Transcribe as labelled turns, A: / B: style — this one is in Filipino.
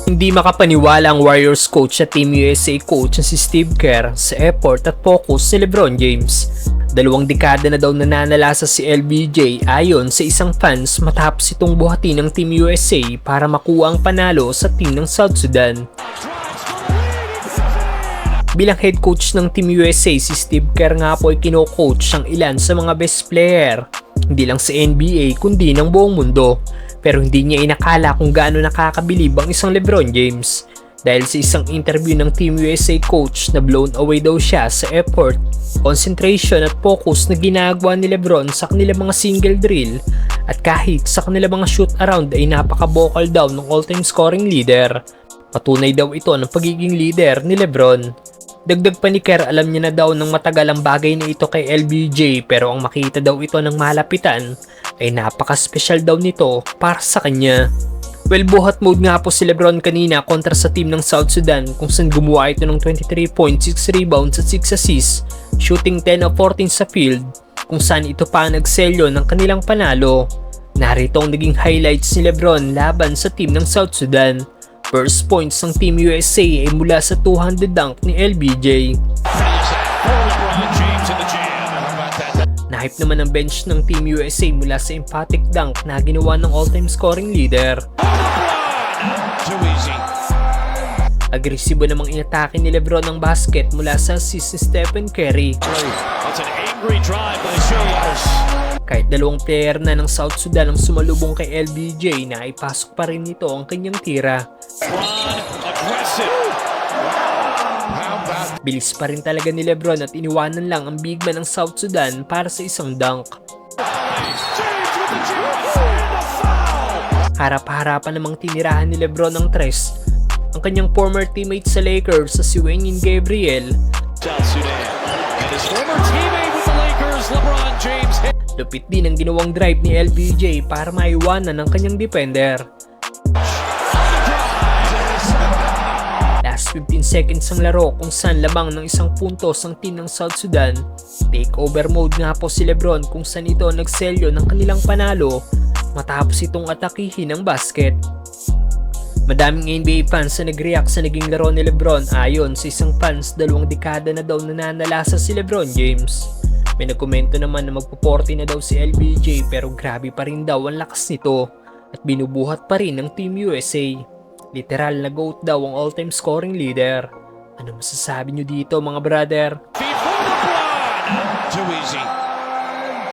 A: Hindi makapaniwala ang Warriors coach at Team USA coach na si Steve Kerr sa effort at focus ni LeBron James. 2 dekada na daw nananalasa si LBJ ayon sa isang fans matapos itong buhatin ng Team USA para makuha ang panalo sa team ng South Sudan. Bilang head coach ng Team USA, si Steve Kerr nga po ay kino-coach ang ilan sa mga best player, hindi lang sa NBA kundi ng buong mundo. Pero hindi niya inakala kung gaano nakakabilib ang isang LeBron James. Dahil sa isang interview ng Team USA coach na blown away daw siya sa effort, concentration at focus na ginagawa ni LeBron sa kanilang mga single drill at kahit sa kanilang mga shoot around ay napaka-vocal daw ng all-time scoring leader. Patunay daw ito ng pagiging leader ni LeBron. Dagdag pa ni Kerr, alam niya na daw ng matagal ang bagay na ito kay LBJ pero ang makita daw ito ng malapitan ay napaka-special daw nito para sa kanya. Well, buhat mode nga po si LeBron kanina kontra sa team ng South Sudan kung saan gumawa ito ng 23 points, 6 rebounds at 6 assists, shooting 10 of 14 sa field kung saan ito pa nagselyo ng kanilang panalo. Narito ang naging highlights ni LeBron laban sa team ng South Sudan. First points ng Team USA ay mula sa 200 dunk ni LBJ. Nahype naman ang bench ng Team USA mula sa emphatic dunk na ginawa ng all-time scoring leader. Agresibo namang inatake ni LeBron ang basket mula sa assist ni Stephen Curry. Kahit 2 player na ng South Sudan ang sumalubong kay LBJ na ipasok pa rin nito ang kanyang tira. Bilis pa rin talaga ni LeBron at iniwanan lang ang big man ng South Sudan para sa isang dunk. Harap-harapan namang tinirahan ni LeBron ng tres ang kanyang former teammate sa Lakers sa si Wenyen Gabriel. Lupit din ang ginawang drive ni LBJ para maiwanan ng kanyang defender. Last 15 seconds ang laro kung saan lamang ng 1 puntos ang team ng South Sudan. Takeover mode nga po si LeBron kung saan ito nagselyo ng kanilang panalo matapos itong atakihin ng basket. Madaming NBA fans na nag-react sa naging laro ni LeBron ayon sa isang fans 2 dekada na daw nananalasa si LeBron James. May nagkomento naman na magpo-40 na daw si LBJ pero grabe pa rin daw ang lakas nito at binubuhat pa rin ng Team USA. Literal na GOAT daw ang all-time scoring leader. Ano masasabi nyo dito mga brother?
B: Too easy.